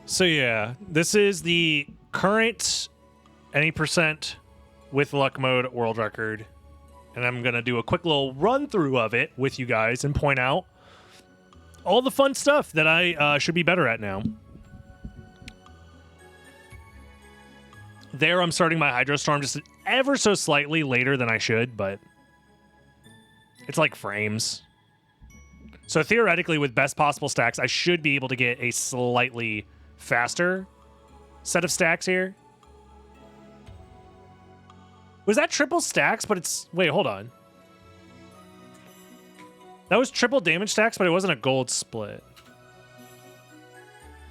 So yeah, this is the current any percent with luck mode world record. And I'm going to do a quick little run through of it with you guys and point out all the fun stuff that I should be better at now. There, I'm starting my Hydrostorm just ever so slightly later than I should, but it's like frames. So theoretically, with best possible stacks, I should be able to get a slightly faster set of stacks here. Was that triple stacks, but it's... Wait, hold on. That was triple damage stacks, but it wasn't a gold split.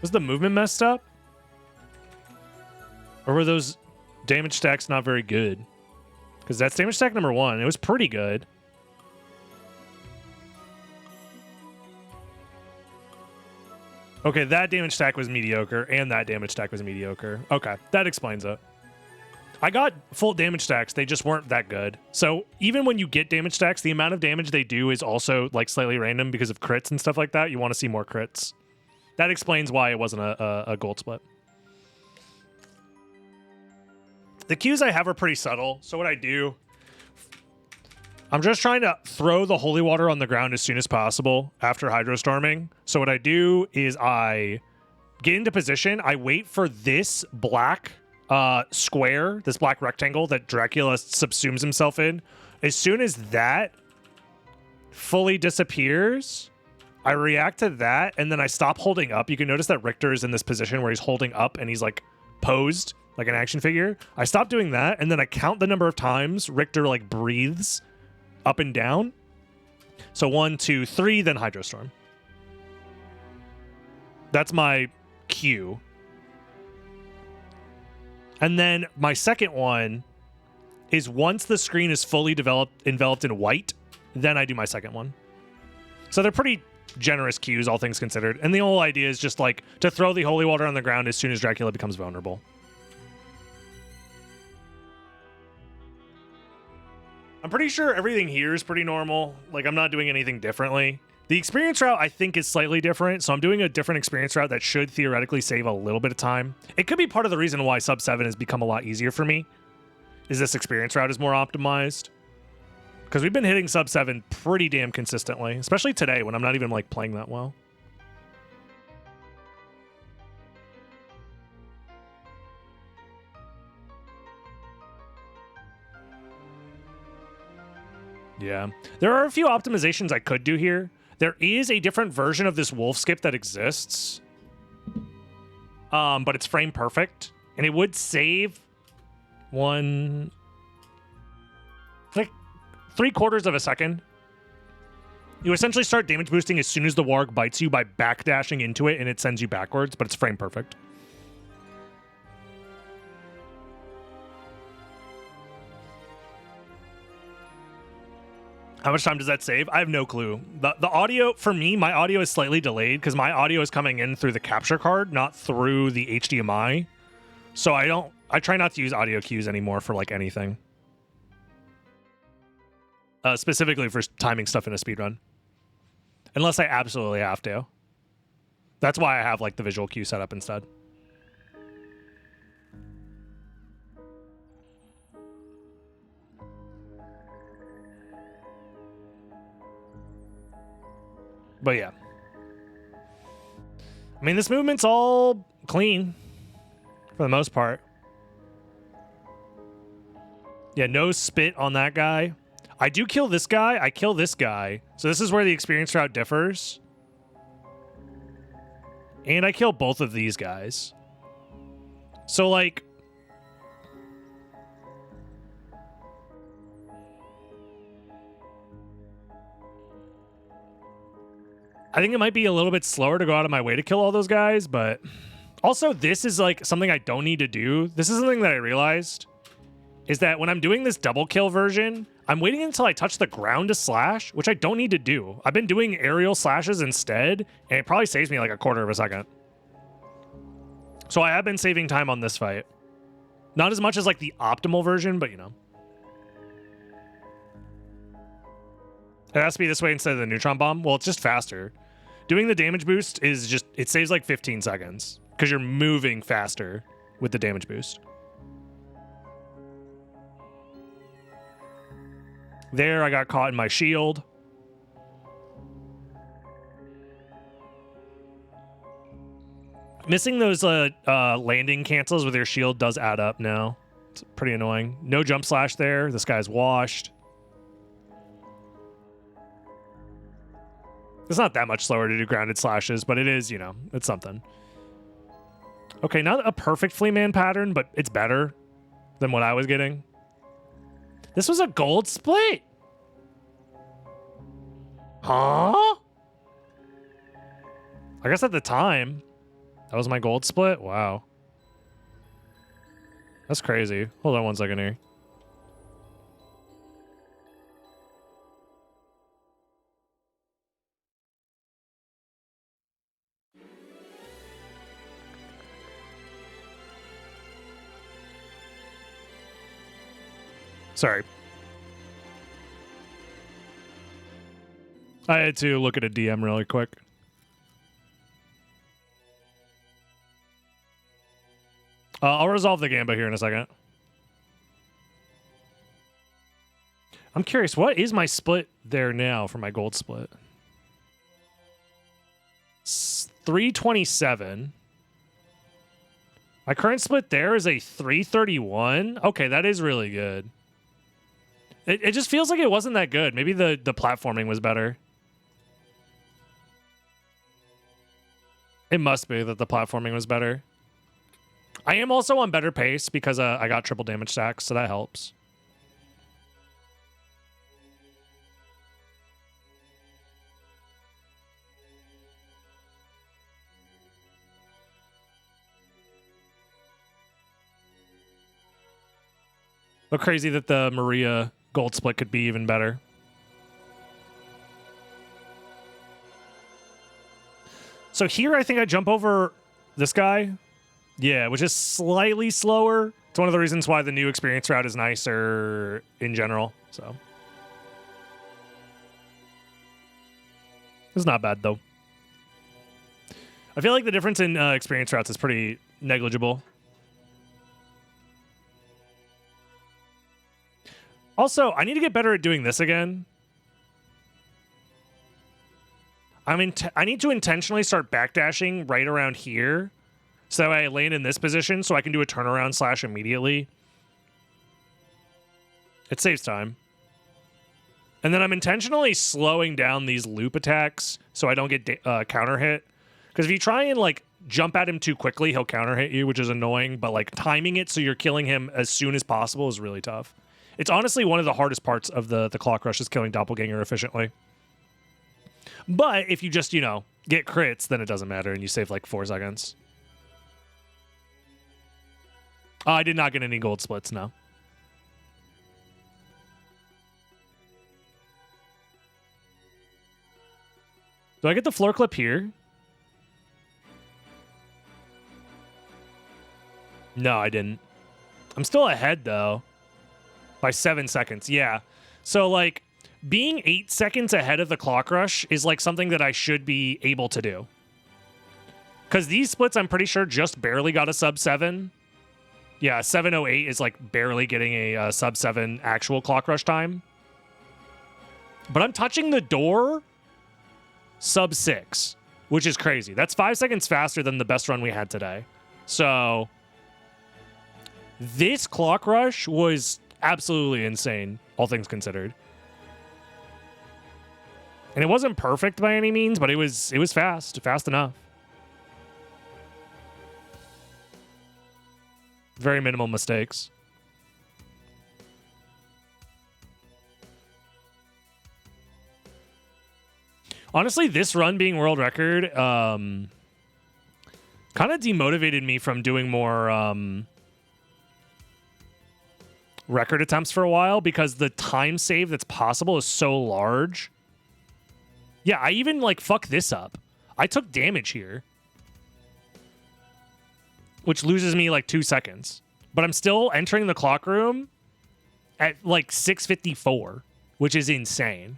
Was the movement messed up? Or were those damage stacks not very good? Because that's damage stack number 1. It was pretty good. Okay, that damage stack was mediocre, and that damage stack was mediocre. Okay, that explains it. I got full damage stacks, they just weren't that good. So even when you get damage stacks, the amount of damage they do is also like slightly random because of crits and stuff like that. You want to see more crits. That explains why it wasn't a gold split. The cues I have are pretty subtle. So what I do, I'm just trying to throw the holy water on the ground as soon as possible after hydrostorming. So what I do is I get into position. I wait for this black square, this black rectangle that Dracula subsumes himself in. As soon as that fully disappears, I react to that, and then I stop holding up. You can notice that Richter is in this position where he's holding up and he's like posed like an action figure. I stop doing that, and then I count the number of times Richter like breathes up and down. So 1, 2, 3, then Hydrostorm. That's my cue. And then my second one is once the screen is fully enveloped in white, then I do my second one. So they're pretty generous cues, all things considered. And the whole idea is just like to throw the holy water on the ground as soon as Dracula becomes vulnerable. I'm pretty sure everything here is pretty normal. Like, I'm not doing anything differently. The experience route, I think, is slightly different, so I'm doing a different experience route that should theoretically save a little bit of time. It could be part of the reason why Sub 7 has become a lot easier for me, is this experience route is more optimized. Because we've been hitting Sub 7 pretty damn consistently, especially today when I'm not even, like, playing that well. Yeah. There are a few optimizations I could do here. There is a different version of this wolf skip that exists. But it's frame perfect. And it would save like 3/4 of a second. You essentially start damage boosting as soon as the warg bites you by backdashing into it, and it sends you backwards, but it's frame perfect. How much time does that save? I have no clue. The audio, for me, my audio is slightly delayed because my audio is coming in through the capture card, not through the HDMI. So I try not to use audio cues anymore for like anything. Specifically for timing stuff in a speedrun. Unless I absolutely have to. That's why I have like the visual cue set up instead. But yeah. I mean, this movement's all clean for the most part. Yeah, no spit on that guy. I do kill this guy. I kill this guy. So this is where the experience route differs. And I kill both of these guys. So, like... I think it might be a little bit slower to go out of my way to kill all those guys, but... Also, this is, like, something I don't need to do. This is something that I realized. Is that when I'm doing this double kill version, I'm waiting until I touch the ground to slash, which I don't need to do. I've been doing aerial slashes instead, and it probably saves me, like, 1/4 of a second. So I have been saving time on this fight. Not as much as, like, the optimal version, but, you know. It has to be this way instead of the neutron bomb. Well, it's just faster. Doing the damage boost is just, it saves like 15 seconds. because you're moving faster with the damage boost. There, I got caught in my shield. Missing those landing cancels with your shield does add up now. It's pretty annoying. No jump slash there. This guy's washed. It's not that much slower to do grounded slashes, but it is, you know, it's something. Okay, not a perfect flea man pattern, but it's better than what I was getting. This was a gold split. Huh? I guess at the time, that was my gold split. Wow. That's crazy. Hold on one second here. Sorry. I had to look at a DM really quick. I'll resolve the Gamba here in a second. I'm curious, what is my split there now for my gold split? 327. My current split there is a 331. Okay, that is really good. It just feels like it wasn't that good. Maybe the platforming was better. It must be that the platforming was better. I am also on better pace because I got triple damage stacks, so that helps. But crazy that the Maria gold split could be even better. So here I think I jump over this guy. Yeah, which is slightly slower. It's one of the reasons why the new experience route is nicer in general. So it's not bad though. I feel like the difference in experience routes is pretty negligible. Also, I need to get better at doing this again. I need to intentionally start backdashing right around here so that I land in this position so I can do a turnaround slash immediately. It saves time. And then I'm intentionally slowing down these loop attacks so I don't get counter hit. Because if you try and like jump at him too quickly, he'll counter hit you, which is annoying. But like timing it so you're killing him as soon as possible is really tough. It's honestly one of the hardest parts of the clock rush is killing Doppelganger efficiently. But if you just, you know, get crits, then it doesn't matter and you save like 4 seconds. I did not get any gold splits, no. Do I get the floor clip here? No, I didn't. I'm still ahead, though. By 7 seconds, yeah. So, like, being 8 seconds ahead of the clock rush is, like, something that I should be able to do. Because these splits, I'm pretty sure, just barely got a sub 7. Yeah, 7:08 is, like, barely getting a sub 7 actual clock rush time. But I'm touching the door sub 6, which is crazy. That's 5 seconds faster than the best run we had today. So, this clock rush was absolutely insane, all things considered. And it wasn't perfect by any means, but it was fast enough. Very minimal mistakes. Honestly, this run being world record kind of demotivated me from doing more record attempts for a while because the time save that's possible is so large. Yeah, I even like fuck this up. I took damage here, which loses me like 2 seconds. But I'm still entering the clock room at like 6:54, which is insane.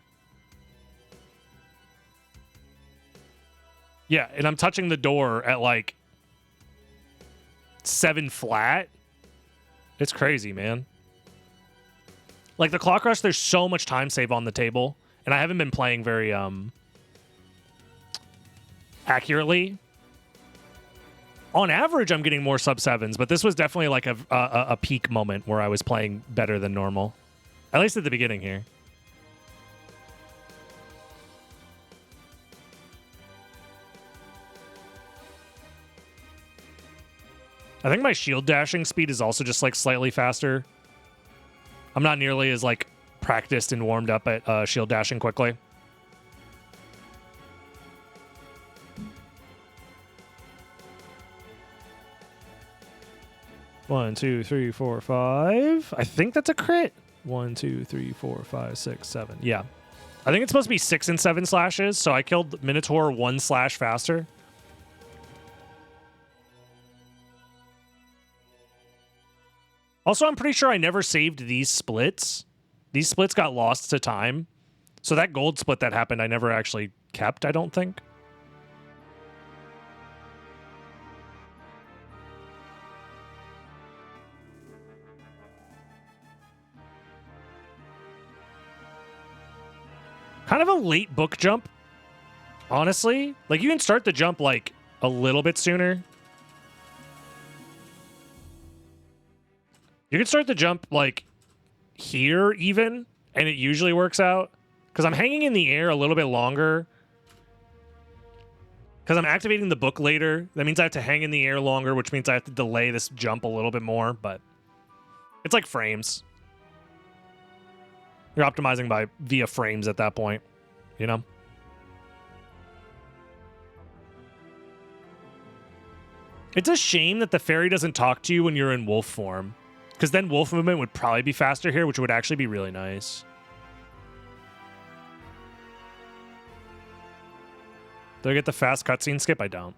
Yeah, and I'm touching the door at like 7 flat. It's crazy, man. Like the Clock Rush, there's so much time save on the table, and I haven't been playing very accurately. On average, I'm getting more sub 7s, but this was definitely like a peak moment where I was playing better than normal, at least at the beginning here. I think my shield dashing speed is also just like slightly faster. I'm not nearly as like practiced and warmed up at shield dashing quickly. One, two, three, four, five. I think that's a crit. 1, 2, 3, 4, 5, 6, 7. Yeah. I think it's supposed to be 6 and 7 slashes, so I killed Minotaur 1 slash faster. Also, I'm pretty sure I never saved these splits. These splits got lost to time. So that gold split that happened, I never actually kept, I don't think. Kind of a late book jump, honestly. Like, you can start the jump, like, a little bit sooner. You can start the jump, like, here, even, and it usually works out. Because I'm hanging in the air a little bit longer. Because I'm activating the book later. That means I have to hang in the air longer, which means I have to delay this jump a little bit more, but it's like frames. You're optimizing via frames at that point, you know? It's a shame that the fairy doesn't talk to you when you're in wolf form, because then wolf movement would probably be faster here, which would actually be really nice. Do I get the fast cutscene skip? I don't.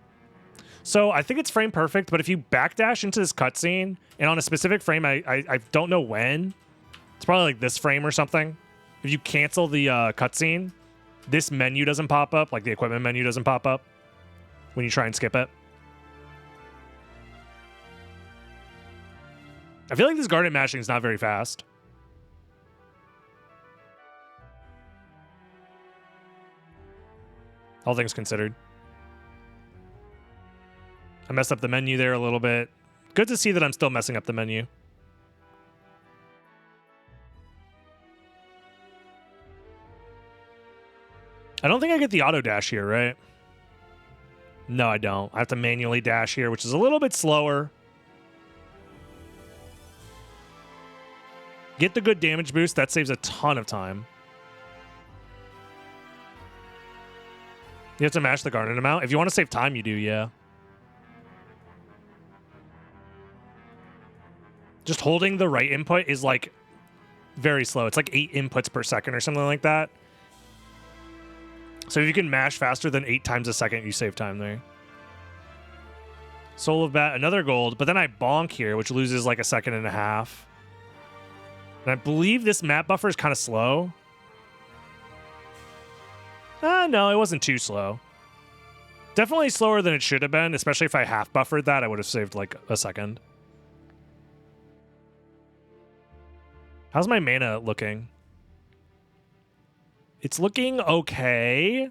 So I think it's frame perfect, but if you backdash into this cutscene, and on a specific frame, I don't know when, it's probably like this frame or something. If you cancel the cutscene, this menu doesn't pop up, like the equipment menu doesn't pop up when you try and skip it. I feel like this garden mashing is not very fast. All things considered. I messed up the menu there a little bit. Good to see that I'm still messing up the menu. I don't think I get the auto dash here, right? No, I don't. I have to manually dash here, which is a little bit slower. Get the good damage boost. That saves a ton of time. You have to mash the garden amount. If you want to save time, you do, yeah. Just holding the right input is like very slow. It's like 8 inputs per second or something like that. So if you can mash faster than 8 times a second, you save time there. Soul of Bat, another gold, but then I bonk here, which loses like a second and a half. And I believe this map buffer is kind of slow. No, it wasn't too slow. Definitely slower than it should have been, especially if I half buffered that, I would have saved like a second. How's my mana looking? It's looking okay.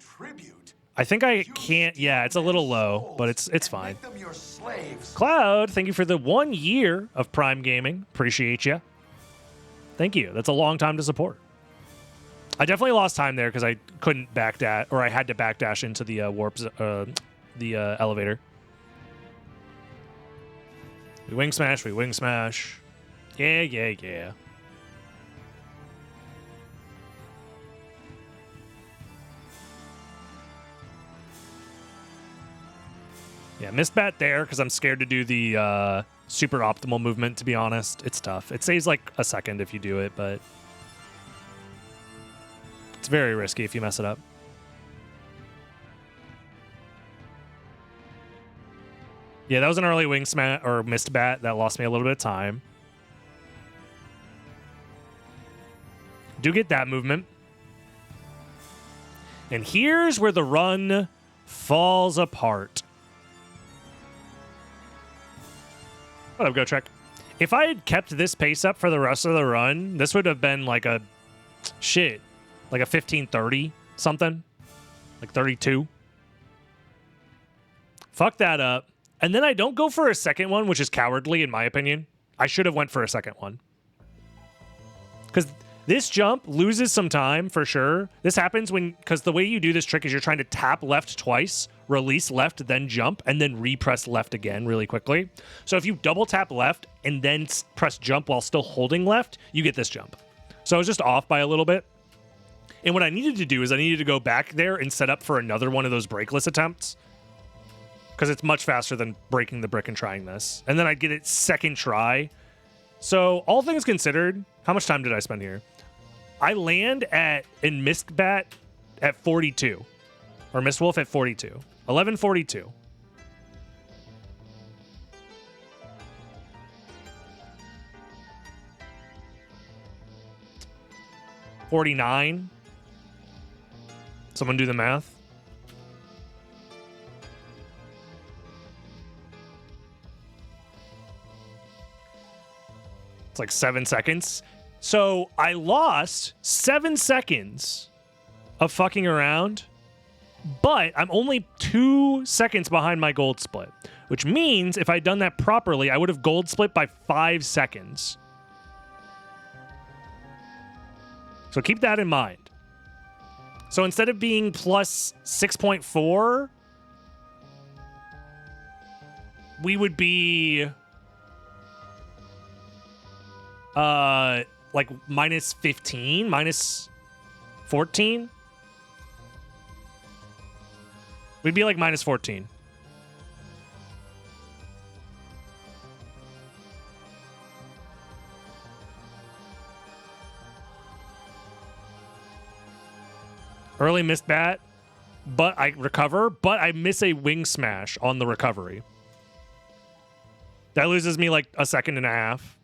I think I can't. Yeah, it's a little low, but it's fine. Cloud, thank you for the 1 year of Prime Gaming. Appreciate you. Thank you. That's a long time to support. I definitely lost time there because I couldn't backdash, or I had to backdash into the elevator. We wing smash. We wing smash. Yeah, yeah, yeah. Yeah, missed bat there because I'm scared to do the super optimal movement, to be honest. It's tough. It saves like a second if you do it, but it's very risky if you mess it up. Yeah, that was an early wing smash or missed bat. That lost me a little bit of time. Do get that movement. And here's where the run falls apart. What up, Go Trek? If I had kept this pace up for the rest of the run, this would have been like a shit, like a 15:30 something, like 32. Fuck that up. And then I don't go for a second one, which is cowardly in my opinion. I should have went for a second one. Because this jump loses some time for sure. This happens because the way you do this trick is you're trying to tap left twice, release left, then jump, and then repress left again really quickly. So if you double tap left and then press jump while still holding left, you get this jump. So I was just off by a little bit. And what I needed to do is I needed to go back there and set up for another one of those brakeless attempts. Because it's much faster than breaking the brick and trying this. And then I'd get it second try. So all things considered, how much time did I spend here? I land in Mist Bat at 42. Or Mist Wolf at 42. 11:42. $49. Someone do the math. It's like 7 seconds. So I lost 7 seconds of fucking around, but I'm only 2 seconds behind my gold split, which means if I'd done that properly, I would have gold split by 5 seconds. So keep that in mind. So instead of being plus 6.4, we would be like minus 15, minus 14. We'd be like minus 14. Early missed bat, but I recover, but I miss a wing smash on the recovery. That loses me like a second and a half.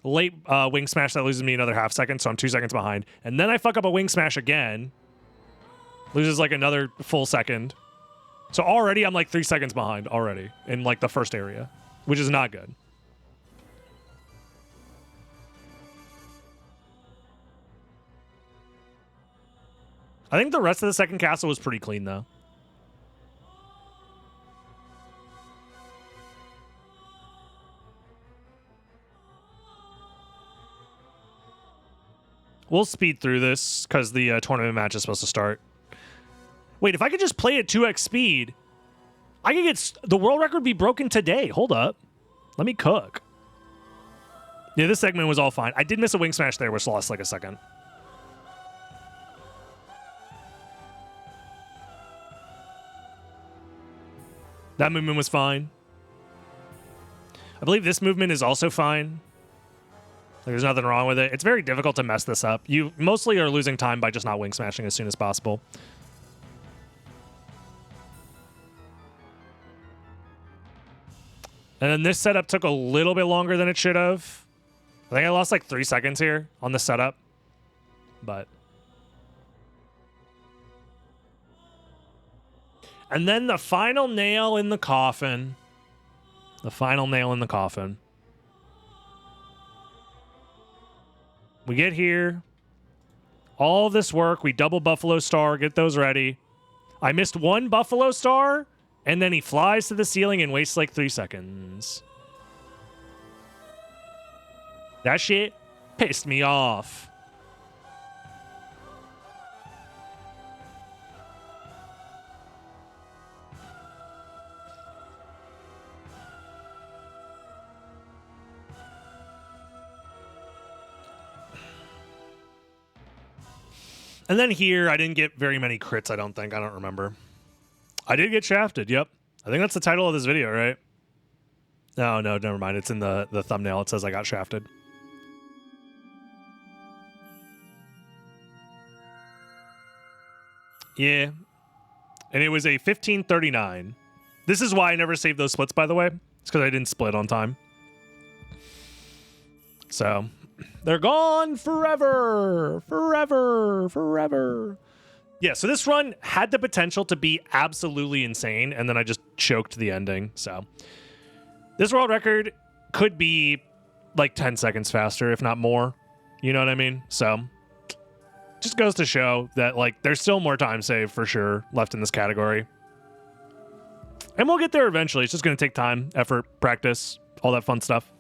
Late wing smash, that loses me another half second, so I'm 2 seconds behind. And then I fuck up a wing smash again. Loses like another full second. So already I'm like 3 seconds behind already in like the first area, which is not good. I think the rest of the second castle was pretty clean though. We'll speed through this because the tournament match is supposed to start. Wait, if I could just play at 2x speed, I could get the world record be broken today. Hold up. Let me cook. Yeah, this segment was all fine. I did miss a wing smash there, which lost like a second. That movement was fine. I believe this movement is also fine. There's nothing wrong with it. It's very difficult to mess this up. You mostly are losing time by just not wing smashing as soon as possible. And then this setup took a little bit longer than it should have. I think I lost like 3 seconds here on the setup. But. And then the final nail in the coffin. The final nail in the coffin. We get here. All this work. We double Buffalo Star. Get those ready. I missed one Buffalo Star. And then he flies to the ceiling and wastes like 3 seconds. That shit pissed me off. And then here, I didn't get very many crits, I don't think. I don't remember. I did get shafted, yep. I think that's the title of this video, right? No, never mind. It's in the thumbnail. It says I got shafted. Yeah. And it was a 15:39. This is why I never saved those splits, by the way. It's because I didn't split on time. So, they're gone forever. Forever. Yeah, so this run had the potential to be absolutely insane, and then I just choked the ending, so. This world record could be like 10 seconds faster, if not more. You know what I mean? So just goes to show that like there's still more time saved for sure left in this category. And we'll get there eventually. It's just going to take time, effort, practice, all that fun stuff.